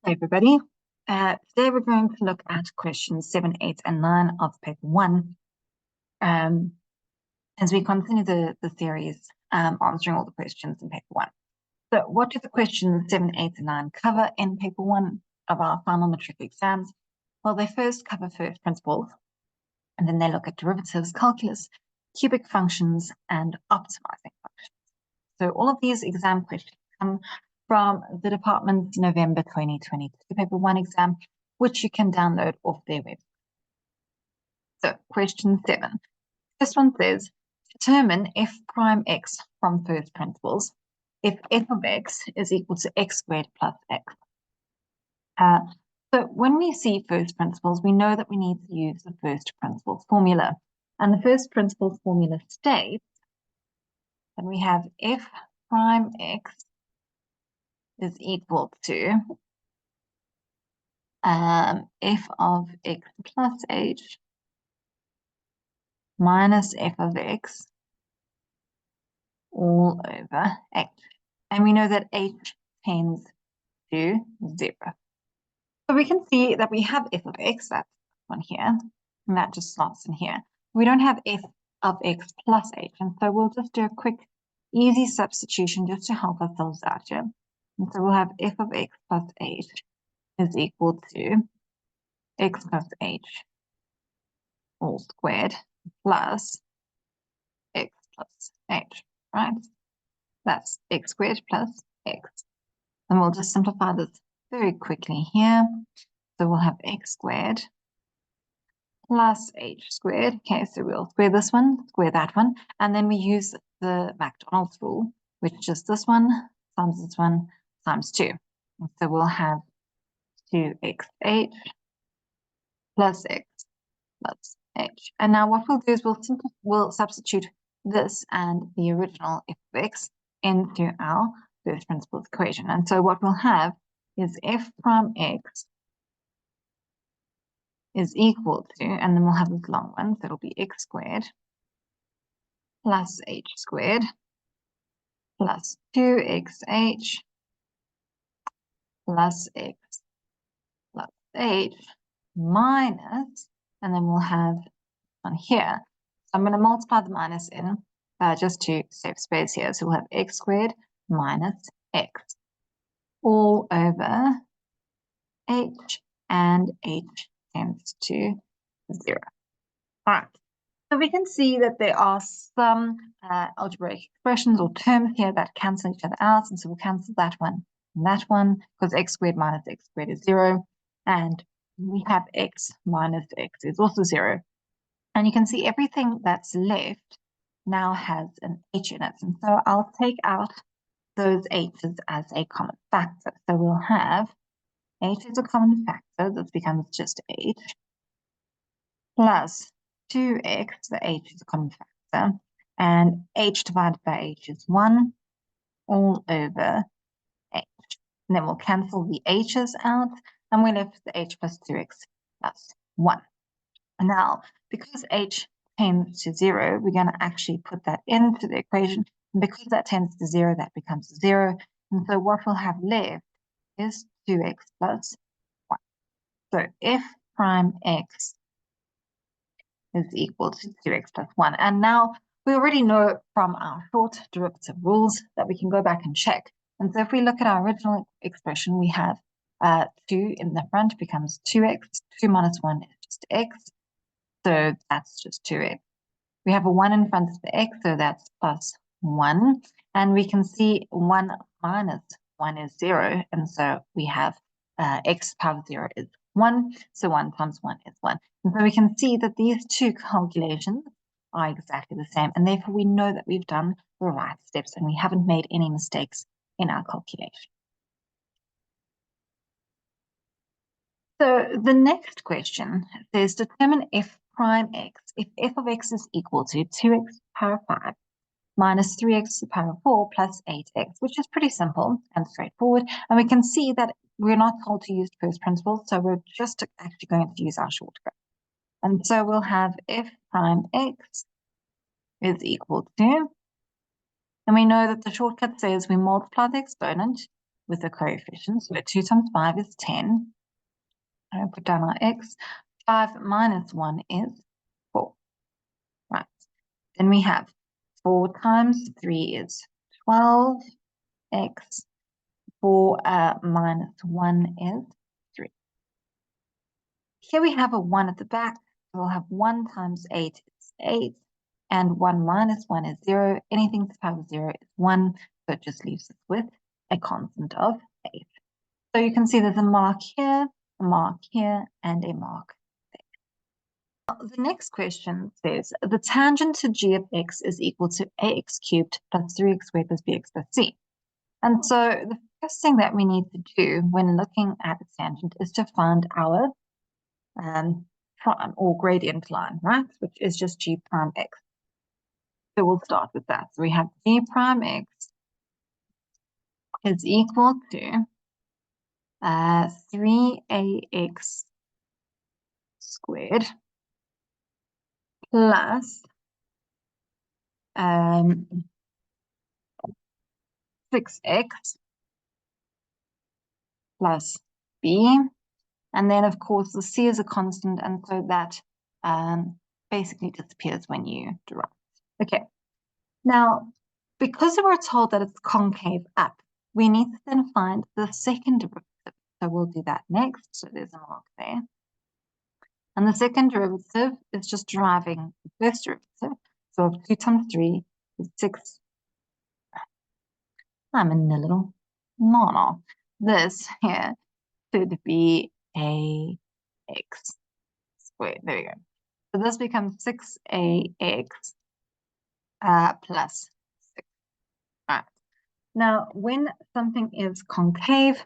Hey everybody. Today we're going to look at questions 7, 8, and 9 of paper 1 as we continue the series answering all the questions in paper 1. So what do the questions 7, 8, and 9 cover in paper 1 of our final matric exams? Well, they first cover first principles, and then they look at derivatives, calculus, cubic functions, and optimizing functions. So all of these exam questions come from the department's November 2022 paper 1 exam, which you can download off their website. So question 7. This one says, determine f prime x from first principles if f of x is equal to x squared plus x. So when we see first principles, we know that we need to use the first principles formula. And the first principles formula states that we have f prime x is equal to f of x plus h minus f of x all over h. And we know that h tends to 0. So we can see that we have f of x, that's one here, and that just slots in here. We don't have f of x plus h, and so we'll just do a quick, easy substitution just to help ourselves out here. And so we'll have f of x plus h is equal to x plus h all squared plus x plus h, right? That's x squared plus x. And we'll just simplify this very quickly here. So we'll have x squared plus h squared. Okay, so we'll square this one, square that one, and then we use the McDonald's rule, which is this one times 2. And so we'll have 2xh plus x plus h. And now what we'll do is we'll substitute this and the original f of x into our first principles equation. And so what we'll have is f prime x is equal to, and then we'll have this long one, so it'll be x squared plus h squared plus 2xh plus x plus h minus, and then we'll have on here. So I'm going to multiply the minus in just to save space here. So we'll have x squared minus x all over h, and h tends to 0. All right. So we can see that there are some algebraic expressions or terms here that cancel each other out. And so we'll cancel that one and that one because x squared minus x squared is 0. And we have x minus x is also 0. And you can see everything that's left now has an h in it. And so I'll take out those h's as a common factor. So we'll have h is a common factor. This becomes just h plus 2x, the h is a common factor, and h divided by h is 1 all over h. And then we'll cancel the h's out, and we're left with the h plus 2x plus 1. And now, because h tends to 0, we're going to actually put that into the equation. And because that tends to 0, that becomes 0. And so what we'll have left is 2x plus 1. So f prime x is equal to 2x plus 1. And now we already know from our short derivative rules that we can go back and check. And so if we look at our original expression, we have 2 in the front becomes 2x. 2 minus 1 is just x. So that's just 2x. We have a 1 in front of the x, so that's plus 1. And we can see 1 minus 1 is 0. And so we have x power 0 is 1. So 1 times 1 is 1. And so we can see that these two calculations are exactly the same. And therefore, we know that we've done the right steps and we haven't made any mistakes in our calculation. So the next question says, determine f prime x if f of x is equal to 2x to the power 5 minus 3x to the power 4 plus 8x, which is pretty simple and straightforward. And we can see that we're not told to use first principles, so we're just actually going to use our shortcut. And so we'll have f prime x is equal to, and we know that the shortcut says we multiply the exponent with the coefficients. So 2 times 5 is 10. I'll put down our x. 5 minus 1 is 4. Right. Then we have 4 times 3 is 12. X. 4 minus 1 is 3. Here we have a 1 at the back. We'll have 1 times 8 is 8. And 1 minus 1 is 0. Anything to power 0 is 1. So it just leaves us with a constant of 8. So you can see there's a mark here, a mark here, and a mark there. The next question says, the tangent to g of x is equal to ax cubed plus 3x squared plus bx plus c. And so the first thing that we need to do when looking at the tangent is to find our prime or gradient line, right? Which is just g prime x. So we'll start with that. So we have g prime x is equal to 3ax squared plus 6x plus b. And then, of course, the c is a constant, and so that basically disappears when you derive. Okay. Now, because we're told that it's concave up, we need to then find the second derivative. So we'll do that next. So there's a mark there. And the second derivative is just deriving the first derivative. So 2 times 3 is 6. I'm in a little no. This here should be a x squared. There we go. So this becomes 6ax plus 6. All right. Now, when something is concave,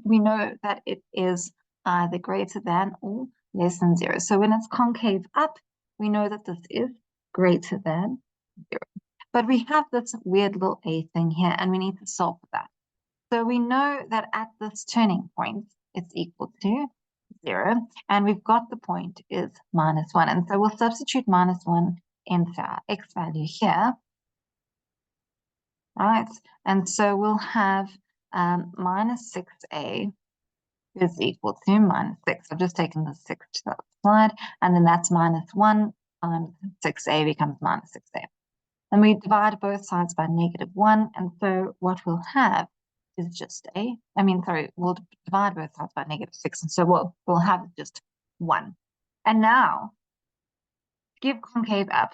we know that it is either greater than or less than 0. So when it's concave up, we know that this is greater than 0. But we have this weird little a thing here, and we need to solve for that. So we know that at this turning point, it's equal to 0, and we've got the point is minus 1. And so we'll substitute minus 1 into our x value here. All right, and so we'll have minus 6a is equal to minus 6. I've just taken the 6 to the side, and then that's minus 1 times 6a becomes minus 6a. And we divide both sides by -1, and so what we'll have is just we'll divide both sides by -6, and so we'll have just 1. And now, give concave up,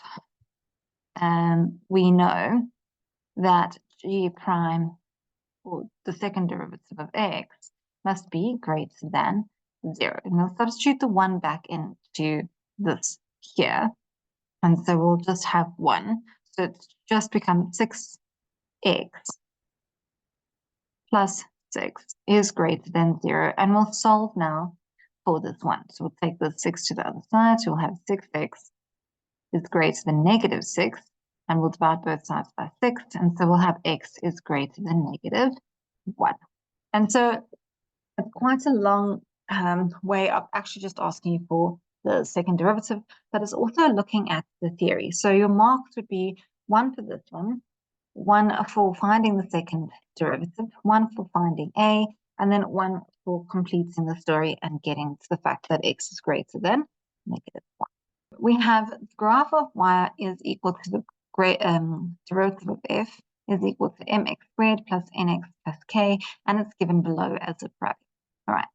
we know that g prime, or the second derivative of x, must be greater than 0. And we'll substitute the 1 back into this here. And so we'll just have 1. So it's just become 6x plus 6 is greater than 0. And we'll solve now for this 1. So we'll take the 6 to the other side. So we'll have 6x is greater than -6. And we'll divide both sides by 6. And so we'll have x is greater than -1. And so it's quite a long way of actually just asking you for the second derivative, but it's also looking at the theory. So your marks would be 1 for this one, 1 for finding the second derivative, 1 for finding a, and then 1 for completing the story and getting to the fact that x is greater than -1. We have the graph of y is equal to the derivative of f is equal to mx squared plus nx plus k, and it's given below as a bracket. All right.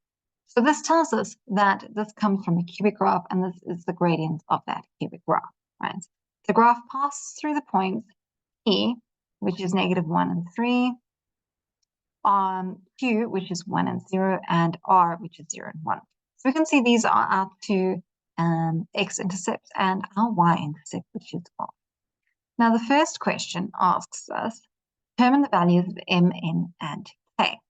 So this tells us that this comes from a cubic graph, and this is the gradient of that cubic graph, right? The graph passes through the points P, which is -1 and 3, Q, which is 1 and 0, and R, which is 0 and 1. So we can see these are our two x-intercepts and our y-intercept, which is R. Now, the first question asks us, determine the values of m, n, and k.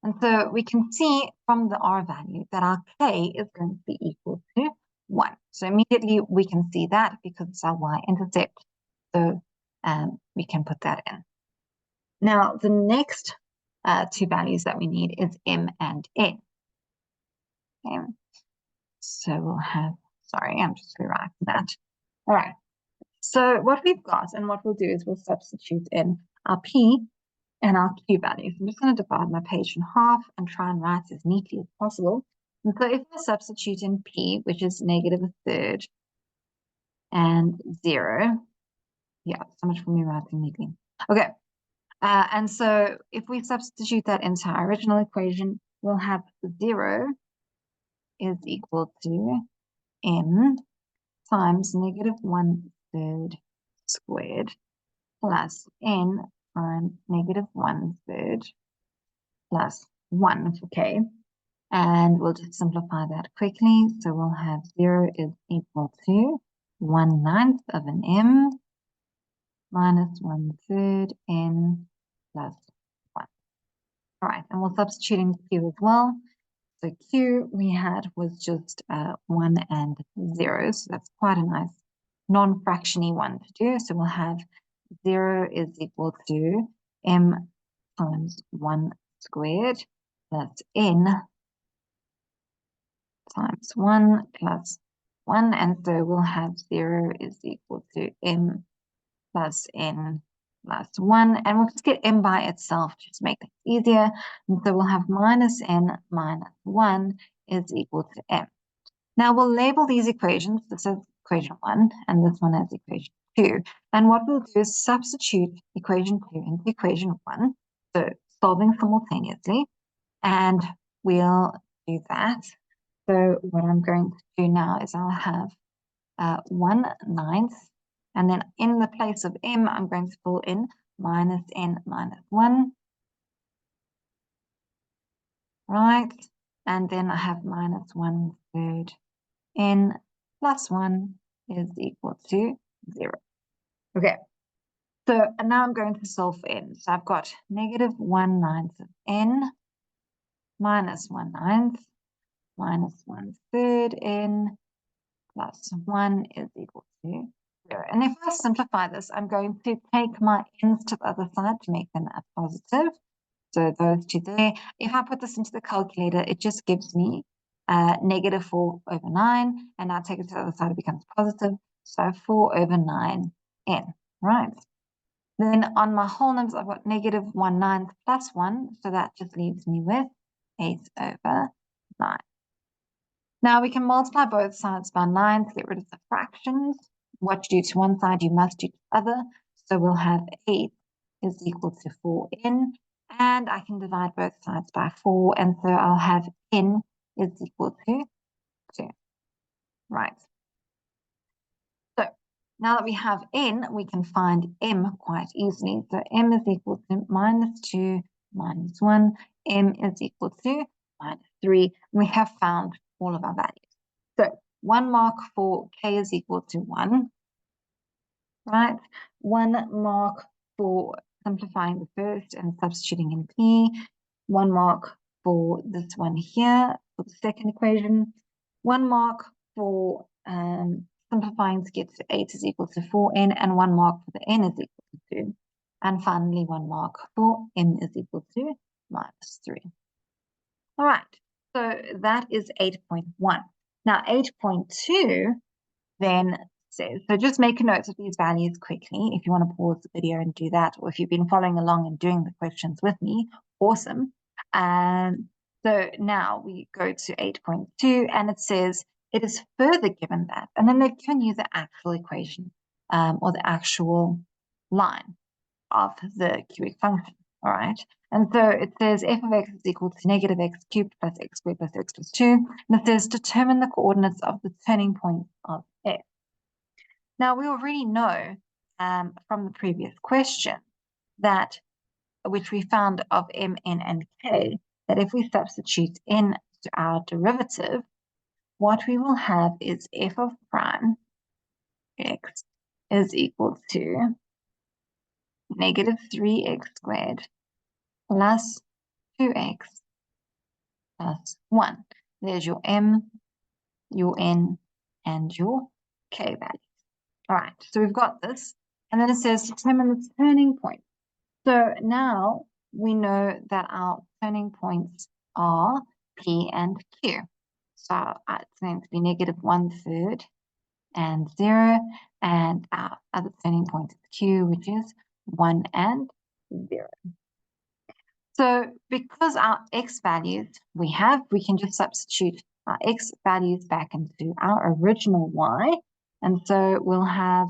And so we can see from the r value that our k is going to be equal to 1. So immediately we can see that because it's our y-intercept. So we can put that in. Now, the next two values that we need is m and n. Okay. So we'll have, sorry, I'm just rewriting that. All right. So what we've got and what we'll do is we'll substitute in our p and our Q values. I'm just going to divide my page in half and try and write as neatly as possible. And so if I substitute in P, which is -1/3 and 0, yeah, so much for me writing neatly. Okay, and so if we substitute that into our original equation, we'll have 0 is equal to m times -1/3 squared plus n times -1/3 plus 1 for k. And we'll just simplify that quickly. So we'll have 0 is equal to 1/9 of an m minus 1/3 n plus 1. All right, and we'll substitute in q as well. So q we had was just 1 and 0. So that's quite a nice non-fractiony one to do. So we'll have 0 is equal to m times 1 squared plus n times 1 plus 1. And so we'll have 0 is equal to m plus n plus 1. And we'll just get m by itself just to make things easier. And so we'll have minus n minus 1 is equal to m. Now we'll label these equations. This is equation 1 and this one as equation 2. And what we'll do is substitute equation 2 into equation 1. So solving simultaneously. And we'll do that. So what I'm going to do now is I'll have 1/9, and then in the place of m, I'm going to fill in minus n minus 1, right? And then I have minus 1/3 n plus 1 is equal to 0. Okay, so and now I'm going to solve for n. So I've got -1/9 of n minus 1/9 minus 1/3 n plus 1 is equal to 0. And if I simplify this, I'm going to take my n's to the other side to make them a positive. So those two there. If I put this into the calculator, it just gives me -4/9. And now take it to the other side, it becomes positive. So 4/9 n, right? Then on my whole numbers, I've got -1/9 plus 1. So that just leaves me with 8/9. Now we can multiply both sides by 9 to get rid of the fractions. What you do to one side, you must do to the other. So we'll have 8 is equal to 4n. And I can divide both sides by 4. And so I'll have n is equal to 2. Right. So now that we have n, we can find m quite easily. So m is equal to -2 minus 1. M is equal to -3. We have found all of our values. So 1 mark for k is equal to 1, right? 1 mark for simplifying the first and substituting in p. 1 mark for this one here, for the second equation. 1 mark for simplifying to get to 8 is equal to 4n, and 1 mark for the n is equal to 2. And finally, 1 mark for m is equal to -3. All right, so that is 8.1. Now 8.2 then says, so just make a note of these values quickly if you want to pause the video and do that, or if you've been following along and doing the questions with me, awesome. So now we go to 8.2 and it says, it is further given that, and then they've given you the actual equation or the actual line of the cubic function, all right? And so it says f of x is equal to -x cubed plus x squared plus x plus 2. And it says determine the coordinates of the turning point of f. Now, we already know from the previous question that, which we found of m, n, and k, that if we substitute in to our derivative, what we will have is f of prime x is equal to -3x squared plus 2x plus 1. There's your m, your n, and your k values. All right, so we've got this. And then it says determine the turning point. So now we know that our turning points are P and Q. So it's going to be -1/3 and 0. And our other turning point is Q, which is 1 and 0. So because our x values we can just substitute our x values back into our original y. And so we'll have,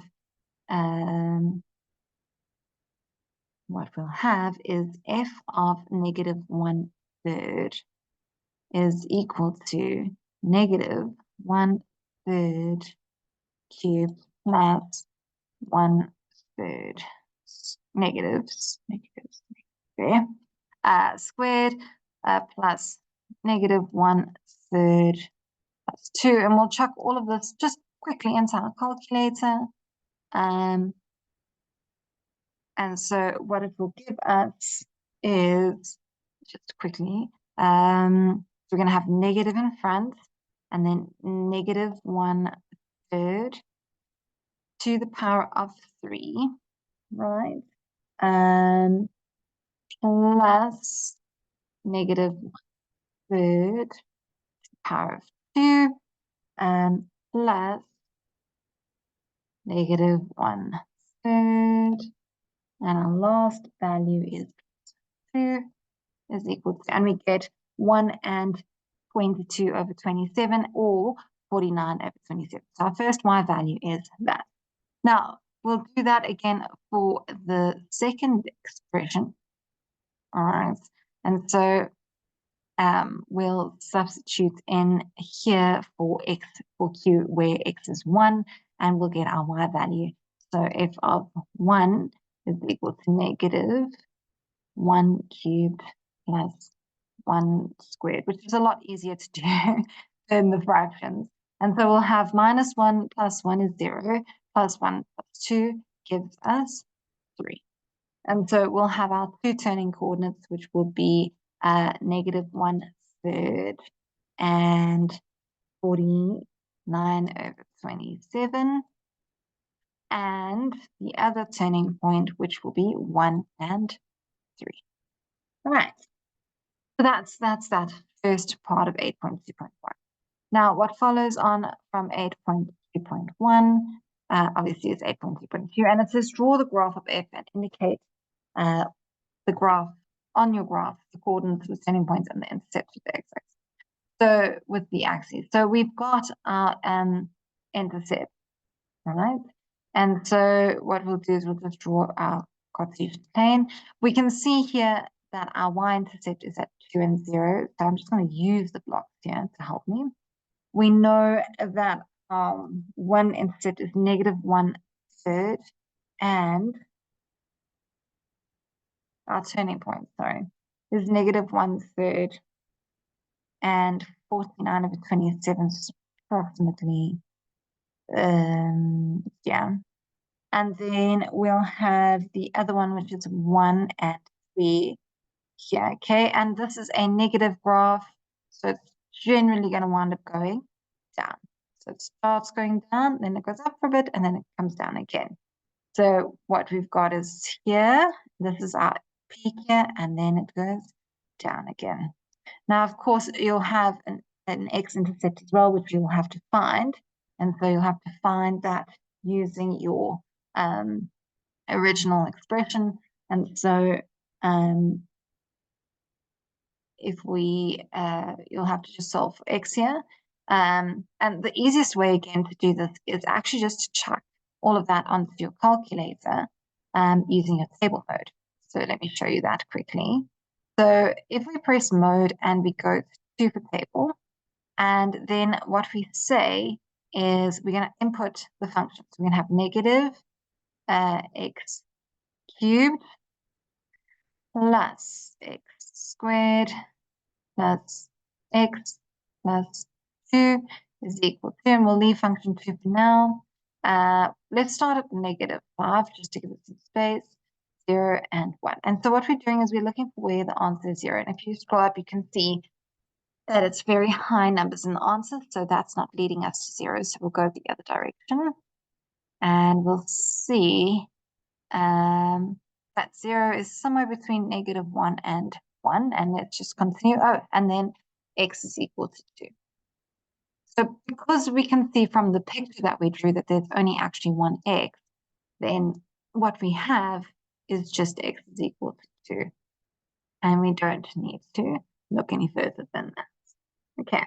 what we'll have is f of negative 1/3 is equal to negative 1/3 cubed plus 1/3 negatives there, squared plus negative 1/3 plus 2. And we'll chuck all of this just quickly into our calculator. And so what it will give us is, just quickly, we're going to have negative in front, and then negative 1/3 to the power of 3, right? Plus negative 1/3 to the power of 2, plus negative 1/3, and our last value is 2 is equal to, and we get 1 and 22/27, or 49/27. So our first y value is that. Now, we'll do that again for the second expression. All right, and so we'll substitute in here for q, where x is 1, and we'll get our y value. So f of 1 is equal to negative 1 cubed plus 1 squared, which is a lot easier to do than the fractions. And so we'll have minus 1 plus 1 is 0, plus 1 plus 2 gives us 3. And so we'll have our two turning coordinates, which will be negative 1/3 and 49/27. And the other turning point, which will be 1 and 3. All right. So that's that first part of 8.2.1. Now, what follows on from 8.2.1, obviously, is 8.2.2, and it says draw the graph of f and indicate the graph on your graph, the coordinates with turning points and the intercepts with the x-axis. So with the axis, so we've got our intercept, all right? And so what we'll do is we'll just draw our Cartesian plane. We can see here that our y-intercept is at 2 and 0. So I'm just going to use the blocks here to help me. We know that one intercept is negative 1/3, and our turning point, sorry, is negative 1/3, and 49/27 is approximately, yeah. And then we'll have the other one, which is 1 and 3 here, okay? And this is a negative graph, so it's generally going to wind up going down. So it starts going down, then it goes up for a bit, and then it comes down again. So what we've got is here, this is our peak here, and then it goes down again. Now, of course, you'll have an x-intercept as well, which you'll have to find. And so you'll have to find that using your original expression. And so if we, you'll have to just solve for x here. And the easiest way, again, to do this is actually just to chuck all of that onto your calculator using your table mode. So let me show you that quickly. So if we press mode and we go to the table, and then what we say is we're going to input the function. So we're going to have negative x cubed plus x squared plus x plus 2 is equal to, and we'll leave function 2 for now. Let's start at -5 just to give it some space. 0 and 1. And so what we're doing is we're looking for where the answer is 0. And if you scroll up, you can see that it's very high numbers in the answer. So that's not leading us to 0. So we'll go the other direction. And we'll see that 0 is somewhere between -1 and 1. And let's just continue. Oh, and then x is equal to 2. So because we can see from the picture that we drew that there's only actually one x, then what we have is just x is equal to 2. and we don't need to look any further than that. Okay,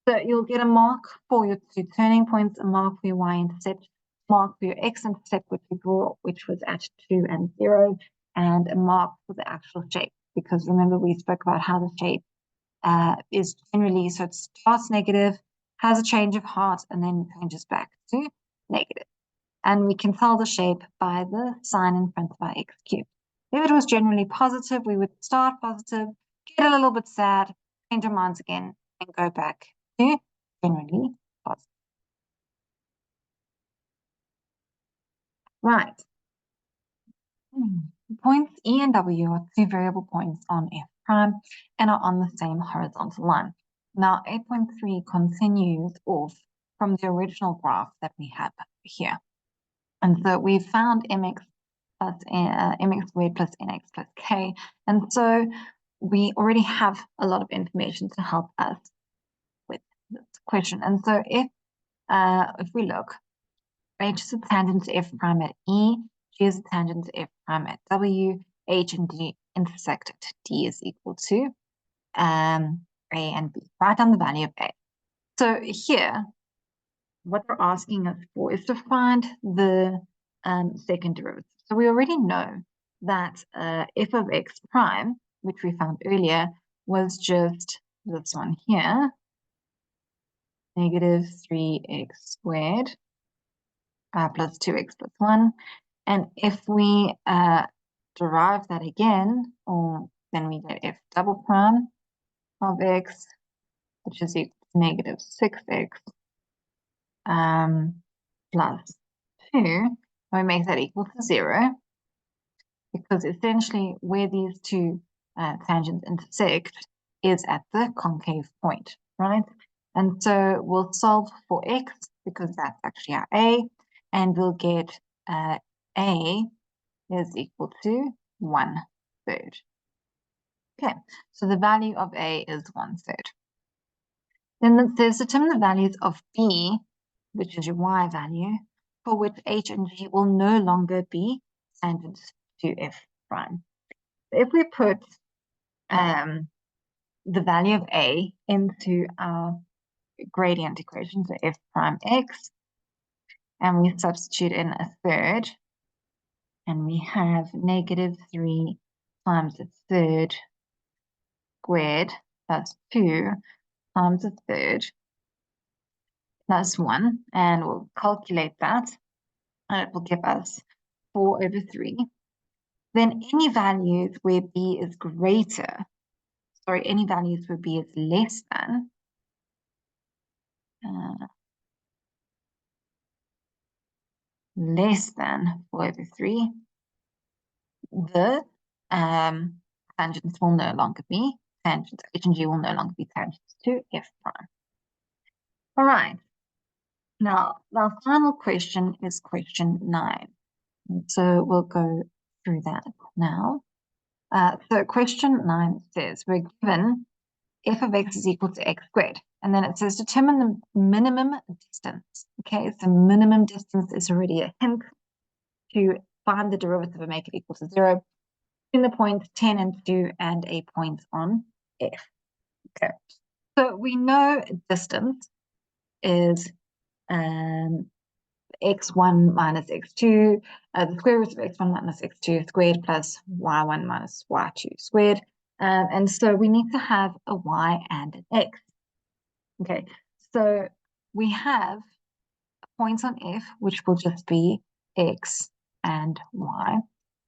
so you'll get a mark for your two turning points, a mark for your y-intercept, mark for your x-intercept, which was at 2 and 0, and a mark for the actual shape, because remember we spoke about how the shape is generally, so it starts negative, has a change of heart, and then changes back to negative. And we can tell the shape by the sign in front of our x cubed. If it was generally positive, we would start positive, get a little bit sad, change our minds again, and go back to generally positive. Right. Points E and W are two variable points on F prime and are on the same horizontal line. Now, 8.3 continues off from the original graph that we have here. And so we found mx plus mx squared plus nx plus k. And so we already have a lot of information to help us with this question. And so if we look, h is a tangent to f prime at E, g is a tangent to f prime at W, h and d intersect at D is equal to A and B. Write down the value of A. So here, what they're asking us for is to find the second derivative. So we already know that f of x prime, which we found earlier, was just this one here, negative 3x squared plus 2x plus 1. And if we derive that again, or then we get f double prime of x, which is equal to negative 6x plus 2, and we make that equal to 0, because essentially where these two tangents intersect is at the concave point, right? And so we'll solve for x, because that's actually our a, and we'll get a is equal to 1/3. Okay, so the value of a is 1/3. Then it says determine the values of b, which is your y value, for which h and g will no longer be tangents to f prime. If we put the value of a into our gradient equation, so f prime x, and we substitute in a third, and we have negative 3 times a third squared plus 2 times a third plus 1, and we'll calculate that, and it will give us 4/3. Then any values where b is greater, sorry, any values where b is less than, less than 4/3, the tangents will no longer be tangents, h and g will no longer be tangents to f prime. All right. Now, our final question is question 9. So we'll go through that now. So question 9 says we're given f of x is equal to x squared. And then it says determine the minimum distance. Okay, so minimum distance is already a hint to find the derivative and make it equal to 0 in the points 10 and 2 and a point on f. Okay, so we know distance is x1 minus x2, the square root of x1 minus x2 squared plus y1 minus y2 squared. And so we need to have a y and an x. Okay, so we have points on f, which will just be x and y.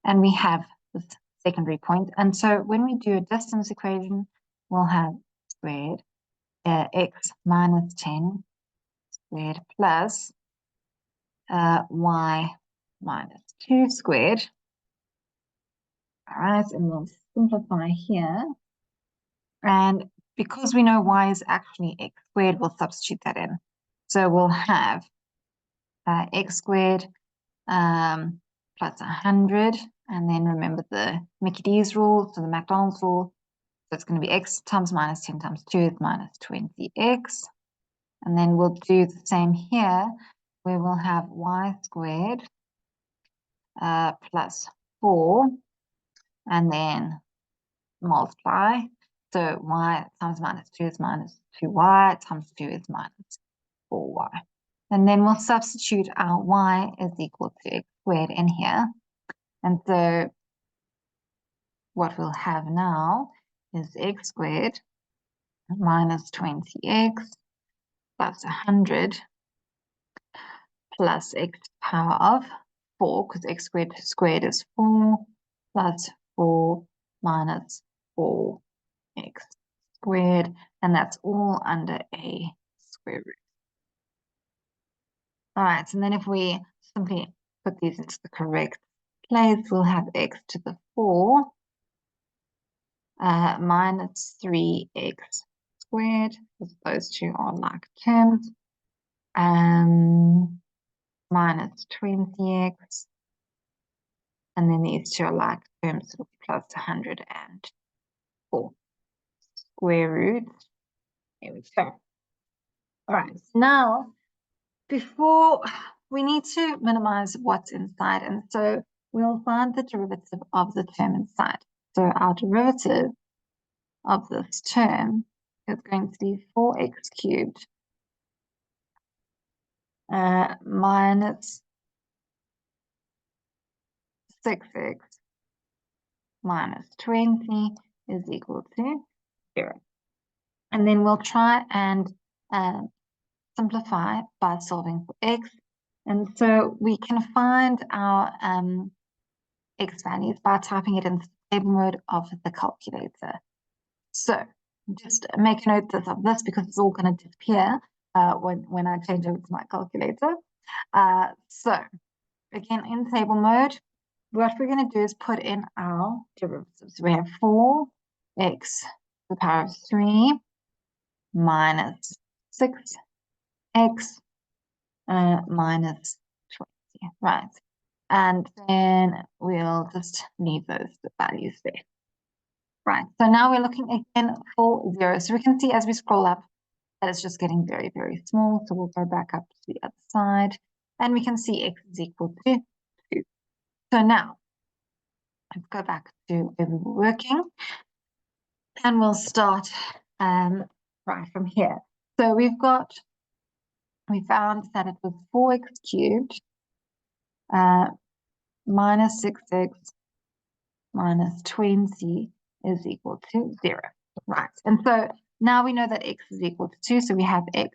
And we have this secondary point. And so when we do a distance equation, we'll have squared x minus 10 squared plus y minus 2 squared. All right, and we'll simplify here. And because we know y is actually x squared, we'll substitute that in. So we'll have x squared plus 100. And then remember the Mickey D's rule, so the McDonald's rule. So it's going to be x times minus 10 times 2 is minus 20x. And then we'll do the same here, where we'll have y squared plus 4, and then multiply. So y times minus 2 is minus 2y times 2 is minus 4y. And then we'll substitute our y is equal to x squared in here. And so what we'll have now is x squared minus 20x plus 100 plus x power of 4, because x squared is 4, plus 4 minus 4x squared, and that's all under a square root. All right, and then if we simply put these into the correct place, we'll have x to the 4 minus 3x squared, because those two are like terms, minus 20x, and then these two are like terms, so plus 104 square root. Here we go. All right, so now before we need to minimize what's inside, and so we'll find the derivative of the term inside. So our derivative of this term is going to be 4x cubed minus 6x minus 20 is equal to 0. And then we'll try and simplify by solving for x. And so we can find our x values by typing it into the table mode of the calculator. So just make a note of this because it's all going to disappear when I change over to my calculator. So again, in table mode, what we're going to do is put in our derivatives. We have 4x to the power of 3 minus 6x minus 20, right? And then we'll just leave those values there. Right, so now we're looking again for 0. So we can see as we scroll up that it's just getting very, very small. So we'll go back up to the other side and we can see x is equal to 2. So now let's go back to where we were working and we'll start right from here. So we found that it was 4x cubed minus 6x minus 20 is equal to 0. Right, and so now we know that x is equal to 2, so we have x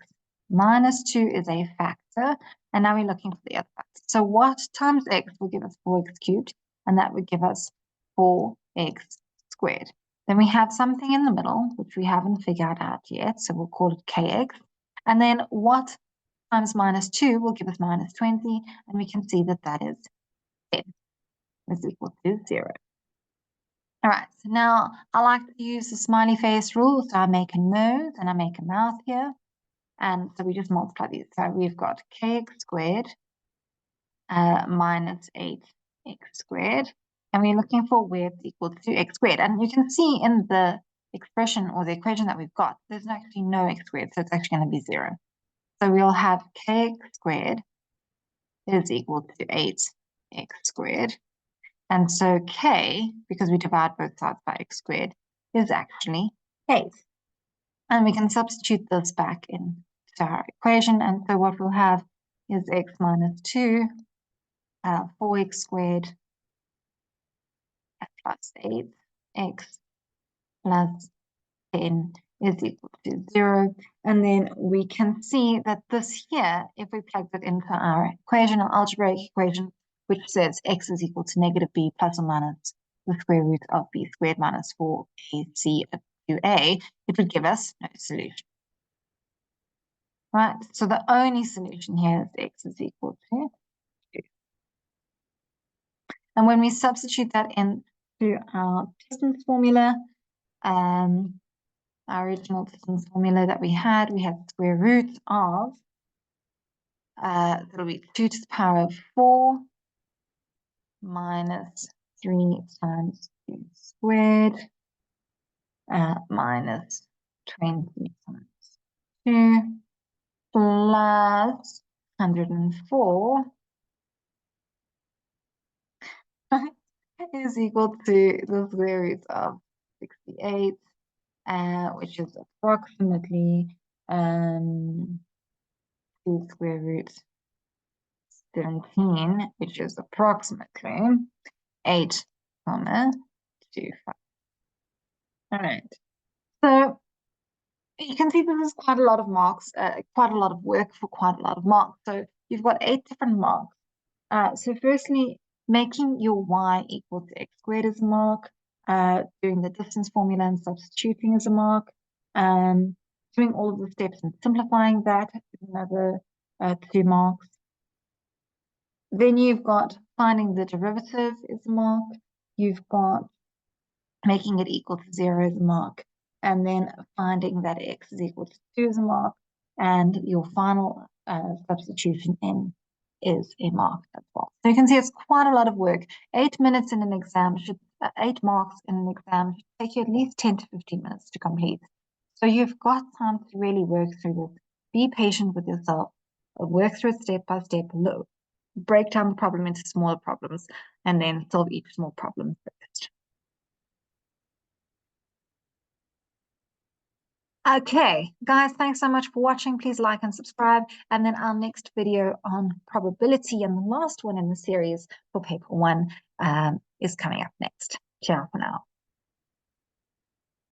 minus 2 is a factor, and now we're looking for the other factor. So what times x will give us 4x cubed, and that would give us 4x squared. Then we have something in the middle, which we haven't figured out yet, so we'll call it kx. And then what times minus 2 will give us minus 20, and we can see that that is 10 is equal to 0. All right, so now I like to use the smiley face rule. So I make a nose and I make a mouth here. And so we just multiply these. So we've got kx squared minus 8x squared. And we're looking for where it's equal to x squared. And you can see in the expression or the equation that we've got, there's actually no x squared. So it's actually going to be 0. So we'll have kx squared is equal to 8x squared. And so k, because we divide both sides by x squared, is actually 8. And we can substitute this back into our equation. And so what we'll have is x minus 2, 4x squared plus 8x plus 10 is equal to 0. And then we can see that this here, if we plug it into our equation, our algebraic equation, which says x is equal to negative b plus or minus the square root of b squared minus 4ac up to a, it would give us no solution. Right, so the only solution here is x is equal to 2. And when we substitute that into our distance formula, our original distance formula that we had square root of, that'll be 2 to the power of 4 minus 3 times 2 squared minus 20 times 2 plus 104 is equal to the square root of 68, which is approximately 2 square root 17, which is approximately 8, 2, 5. All right. So you can see this is quite a lot of marks, quite a lot of work for quite a lot of marks. So you've got 8 different marks. So firstly, making your y equal to x squared is a mark, doing the distance formula and substituting is a mark, doing all of the steps and simplifying that is another 2 marks. Then you've got finding the derivative is a mark. You've got making it equal to 0 is a mark. And then finding that x is equal to 2 is a mark. And your final substitution in is a mark as well. So you can see it's quite a lot of work. 8 minutes in an exam should, 8 marks in an exam should take you at least 10 to 15 minutes to complete. So you've got time to really work through this. Be patient with yourself. Work through it step by step. Break down the problem into smaller problems and then solve each small problem first. Okay, guys, thanks so much for watching. Please like and subscribe. And then our next video on probability and the last one in the series for paper 1 is coming up next. Ciao for now.